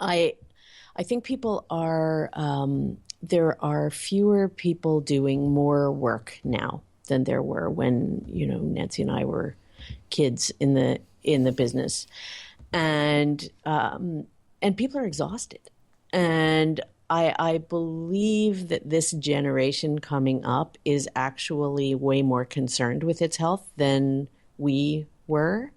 I I think people are there are fewer people doing more work now than there were when, Nancy and I were kids in the business. And and people are exhausted. And I believe that this generation coming up is actually way more concerned with its health than we were.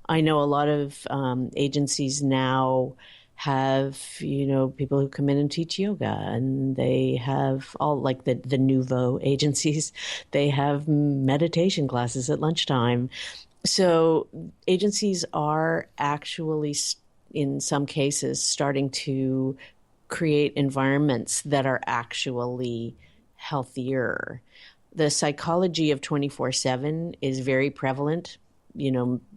I know a lot of agencies now have, people who come in and teach yoga, and they have all like the nouveau agencies, they have meditation classes at lunchtime. So agencies are actually, in some cases, starting to create environments that are actually healthier. The psychology of 24/7 is very prevalent,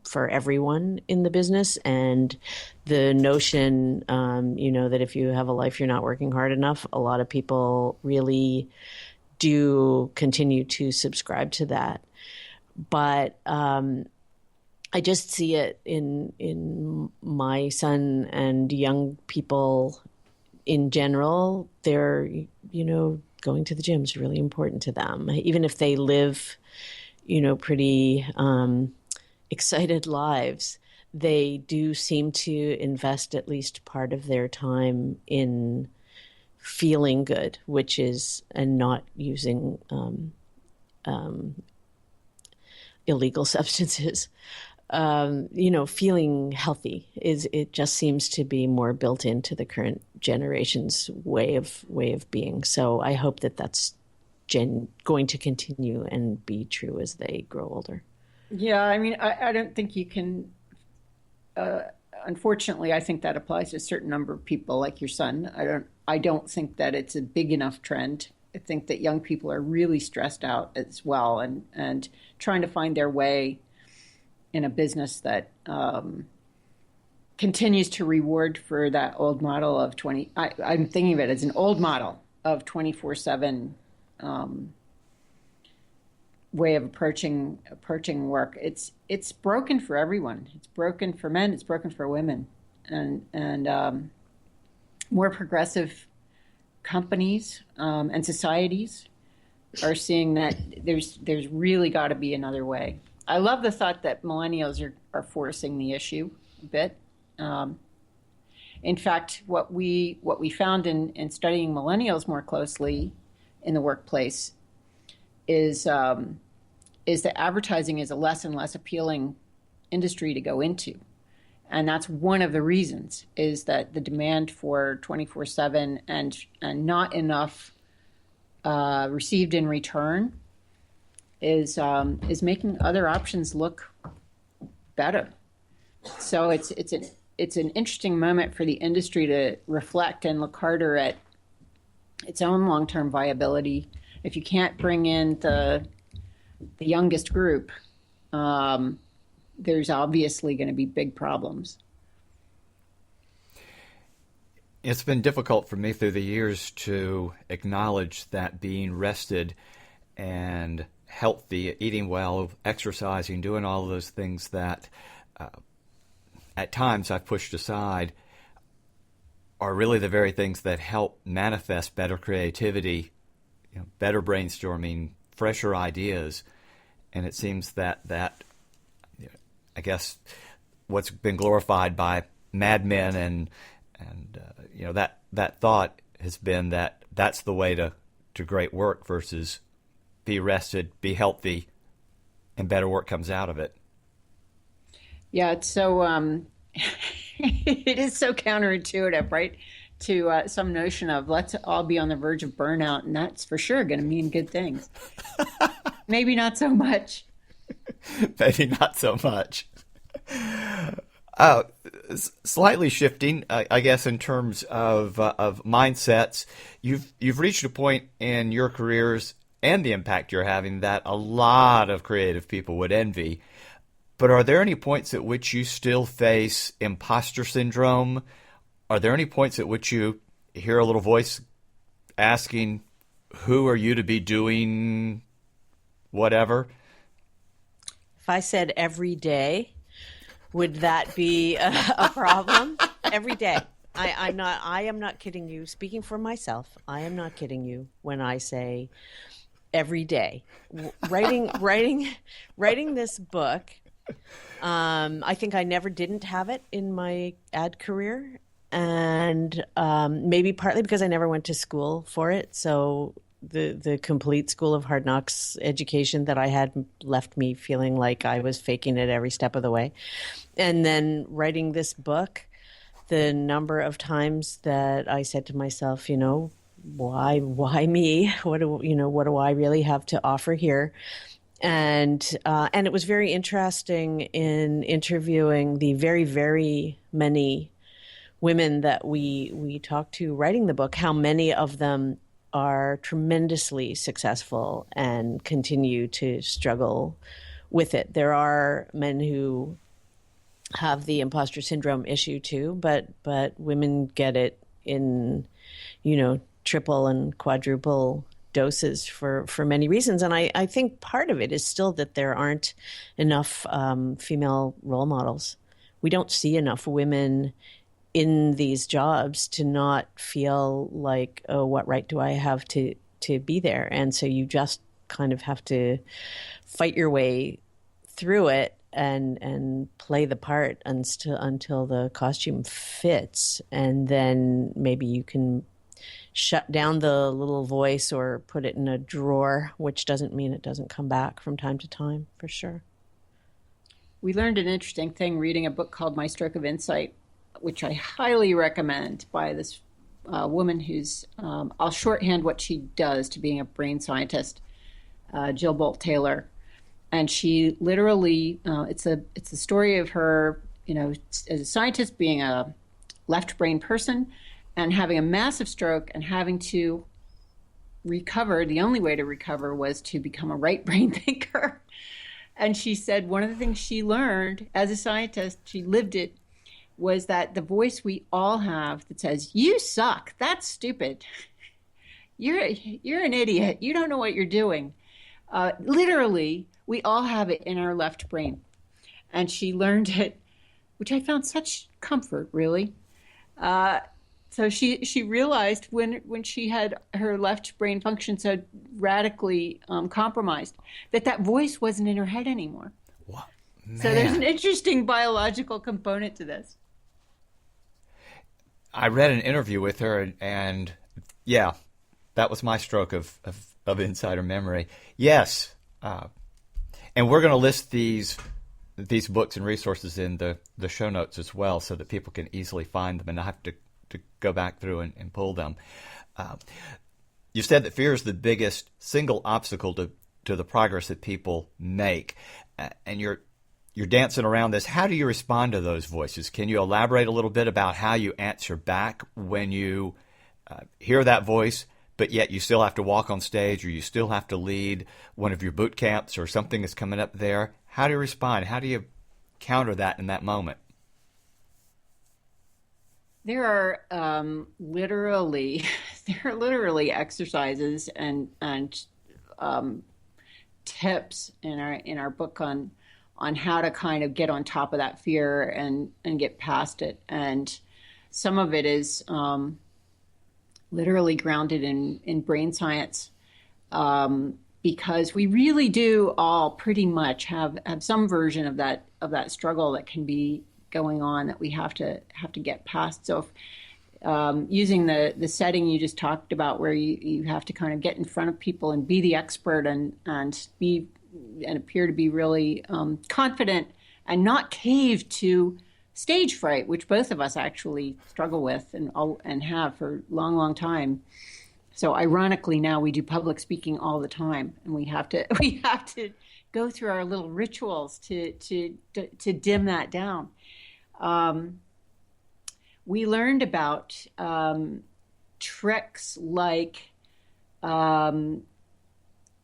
for everyone in the business. And the notion, that if you have a life, you're not working hard enough, a lot of people really do continue to subscribe to that. But I just see it in my son and young people in general. They're, going to the gym is really important to them, even if they live, pretty excited lives. They do seem to invest at least part of their time in feeling good, which is, and not using illegal substances. Feeling healthy it just seems to be more built into the current generation's way of being. So I hope that that's going to continue and be true as they grow older. Yeah, I mean, I don't think you can. Uh, Unfortunately, I think that applies to a certain number of people, like your son. I don't think that it's a big enough trend. I think that young people are really stressed out as well, and trying to find their way in a business that continues to reward for that old model of 20. I'm thinking of it as an old model of 24/7 way of approaching work. It's broken for everyone. It's broken for men. It's broken for women, and more progressive companies and societies are seeing that there's really got to be another way. I love the thought that millennials are forcing the issue a bit. Um, in fact, what we found in studying millennials more closely in the workplace is that advertising is a less and less appealing industry to go into. And that's one of the reasons, is that the demand for 24/7 and not enough received in return is making other options look better. So it's an interesting moment for the industry to reflect and look harder at its own long-term viability. If you can't bring in the youngest group, there's obviously going to be big problems. It's been difficult for me through the years to acknowledge that being rested and healthy, eating well, exercising, doing all of those things that at times I've pushed aside are really the very things that help manifest better creativity, better brainstorming, fresher ideas. And it seems that I guess what's been glorified by Mad Men and that thought has been that that's the way to great work versus be rested, be healthy, and better work comes out of it. Yeah, it's so it is so counterintuitive, right? To some notion of let's all be on the verge of burnout, and that's for sure going to mean good things. Maybe not so much. Maybe not so much. Uh, Slightly shifting, I guess, in terms of mindsets, you've reached a point in your careers and the impact you're having that a lot of creative people would envy. But are there any points at which you still face imposter syndrome? Are there any points at which you hear a little voice asking, "Who are you to be doing whatever?" If I said every day, would that be a problem? Every day. I am not kidding you. Speaking for myself, I am not kidding you when I say every day writing this book. I think I never didn't have it in my ad career, and maybe partly because I never went to school for it. So the complete School of Hard Knocks education that I had left me feeling like I was faking it every step of the way. And then writing this book, the number of times that I said to myself, why me? What do I really have to offer here? And it was very interesting in interviewing the very, very many women that we talked to writing the book, how many of them are tremendously successful and continue to struggle with it. There are men who have the imposter syndrome issue too, but women get it in, triple and quadruple doses for many reasons. And I think part of it is still that there aren't enough female role models. We don't see enough women in these jobs to not feel like, oh, what right do I have to be there? And so you just kind of have to fight your way through it and play the part until the costume fits. And then maybe you can shut down the little voice or put it in a drawer, which doesn't mean it doesn't come back from time to time, for sure. We learned an interesting thing reading a book called My Stroke of Insight, which I highly recommend, by this woman who's, I'll shorthand what she does to being a brain scientist, Jill Bolt Taylor. And she literally, it's a story of her, as a scientist being a left brain person and having a massive stroke and having to recover. The only way to recover was to become a right brain thinker. And she said one of the things she learned as a scientist, she lived it, was that the voice we all have that says, "You suck, that's stupid, you're an idiot, you don't know what you're doing." Literally, we all have it in our left brain. And she learned it, which I found such comfort, really. So she realized when she had her left brain function so radically compromised that voice wasn't in her head anymore. Wow. Man. So there's an interesting biological component to this. I read an interview with her, and yeah, that was my stroke of insider memory. Yes. And we're going to list these books and resources in the show notes as well, so that people can easily find them and not have to go back through and pull them. You said that fear is the biggest single obstacle to the progress that people make, and you're dancing around this. How do you respond to those voices? Can you elaborate a little bit about how you answer back when you hear that voice, but yet you still have to walk on stage, or you still have to lead one of your boot camps, or something is coming up there? How do you respond? How do you counter that in that moment? There are literally exercises and tips in our book on how to kind of get on top of that fear and get past it. And some of it is literally grounded in brain science, because we really do all pretty much have some version of that struggle that can be going on that we have to get past. So if, using the setting you just talked about, where you have to kind of get in front of people and be the expert and appear to be really confident and not cave to stage fright, which both of us actually struggle with and have for a long, long time. So ironically, now we do public speaking all the time, and we have to go through our little rituals to dim that down. We learned about tricks like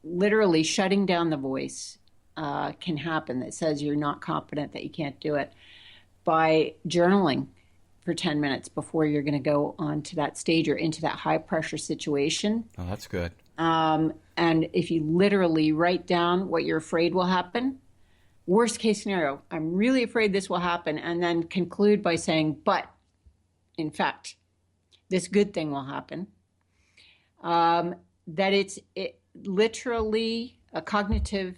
literally shutting down the voice can happen that says you're not competent, that you can't do it, by journaling for 10 minutes before you're going to go onto that stage or into that high pressure situation. Oh, that's good. And if you literally write down what you're afraid will happen, worst case scenario, I'm really afraid this will happen, and then conclude by saying, but in fact, this good thing will happen. That it literally, a cognitive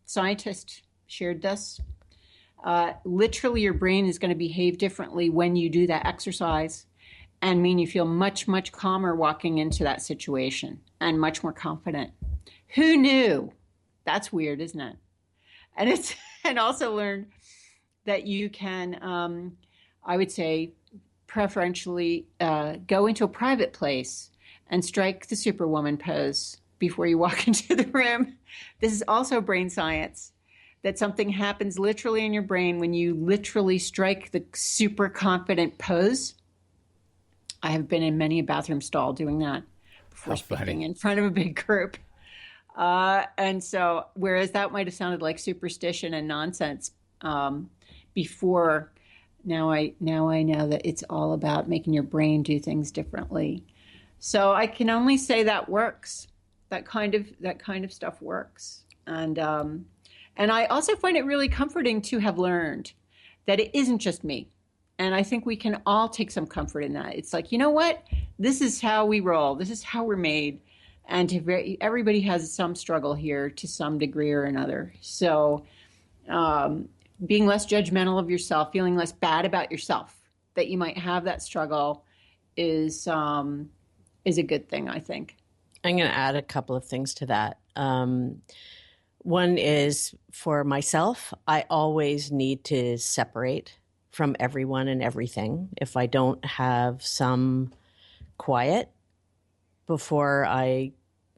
scientist shared this. Literally, your brain is going to behave differently when you do that exercise, and mean you feel much, much calmer walking into that situation and much more confident. Who knew? That's weird, isn't it? And also learn that you can, I would say, preferentially go into a private place and strike the Superwoman pose before you walk into the room. This is also brain science, that something happens literally in your brain when you literally strike the super confident pose. I have been in many a bathroom stall doing that before speaking in front of a big group. And so, whereas that might have sounded like superstition and nonsense before, now I know that it's all about making your brain do things differently. So I can only say that works. That kind of stuff works. And I also find it really comforting to have learned that it isn't just me. And I think we can all take some comfort in that. It's like, you know what? This is how we roll. This is how we're made. And everybody has some struggle here to some degree or another. So being less judgmental of yourself, feeling less bad about yourself, that you might have that struggle is a good thing, I think. I'm going to add a couple of things to that. One is, for myself, I always need to separate from everyone and everything. If I don't have some quiet before I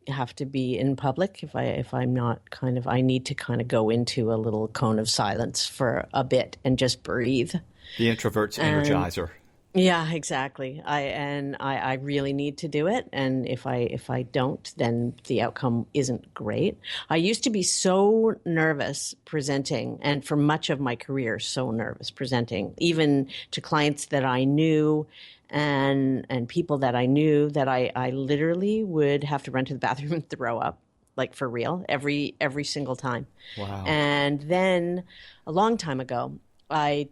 have to be in public, if I'm not I need to kind of go into a little cone of silence for a bit and just breathe. The introvert's energizer. Yeah, exactly. I really need to do it, and if I don't, then the outcome isn't great. I used to be so nervous presenting, and for much of my career, so nervous presenting, even to clients that I knew and people that I knew, that I literally would have to run to the bathroom and throw up, like for real, every single time. Wow. And then a long time ago, I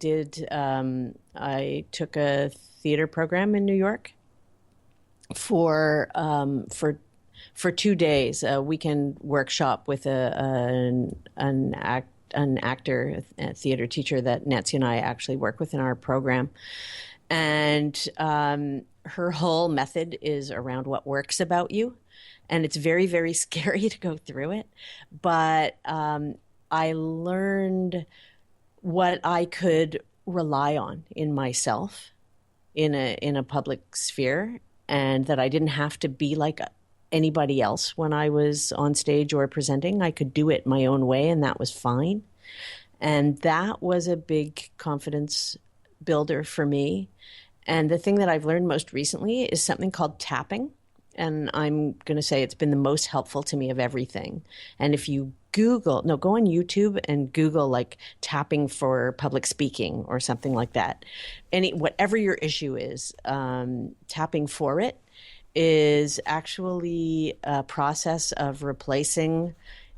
took a theater program in New York for 2 days, a weekend workshop with an actor, a theater teacher that Nancy and I actually work with in our program. And her whole method is around what works about you. And it's very, very scary to go through it. But I learned what I could rely on in myself in a public sphere, and that I didn't have to be like anybody else when I was on stage or presenting. I could do it my own way, and that was fine. And that was a big confidence builder for me. And the thing that I've learned most recently is something called tapping. And I'm going to say it's been the most helpful to me of everything. And if you go on YouTube and Google like tapping for public speaking or something like that. Whatever your issue is, tapping for it is actually a process of replacing,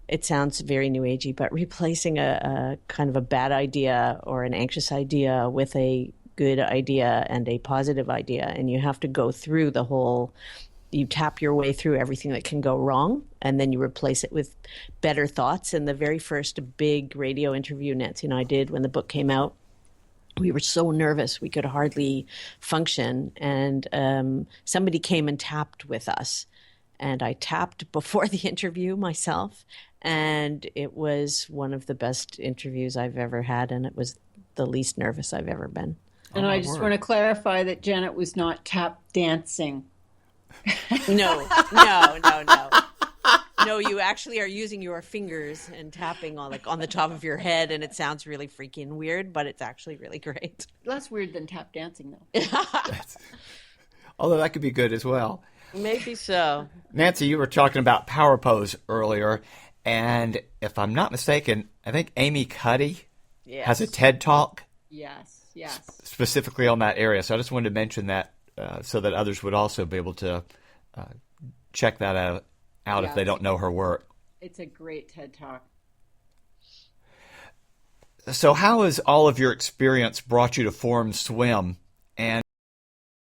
it sounds very new agey, but replacing a kind of a bad idea or an anxious idea with a good idea and a positive idea. And you have to go through you tap your way through everything that can go wrong, and then you replace it with better thoughts. And the very first big radio interview Nancy and I did when the book came out, we were so nervous we could hardly function. And somebody came and tapped with us. And I tapped before the interview myself. And it was one of the best interviews I've ever had. And it was the least nervous I've ever been. And I just want to clarify that Janet was not tap dancing. No. No, you actually are using your fingers and tapping on the top of your head, and it sounds really freaky and weird, but it's actually really great. Less weird than tap dancing, though. Although that could be good as well. Maybe so. Nancy, you were talking about power pose earlier, and if I'm not mistaken, I think Amy Cuddy has a TED Talk. Yes. Specifically on that area. So I just wanted to mention that so that others would also be able to check that out if they don't know her work. It's a great TED Talk. So how has all of your experience brought you to form Swim? And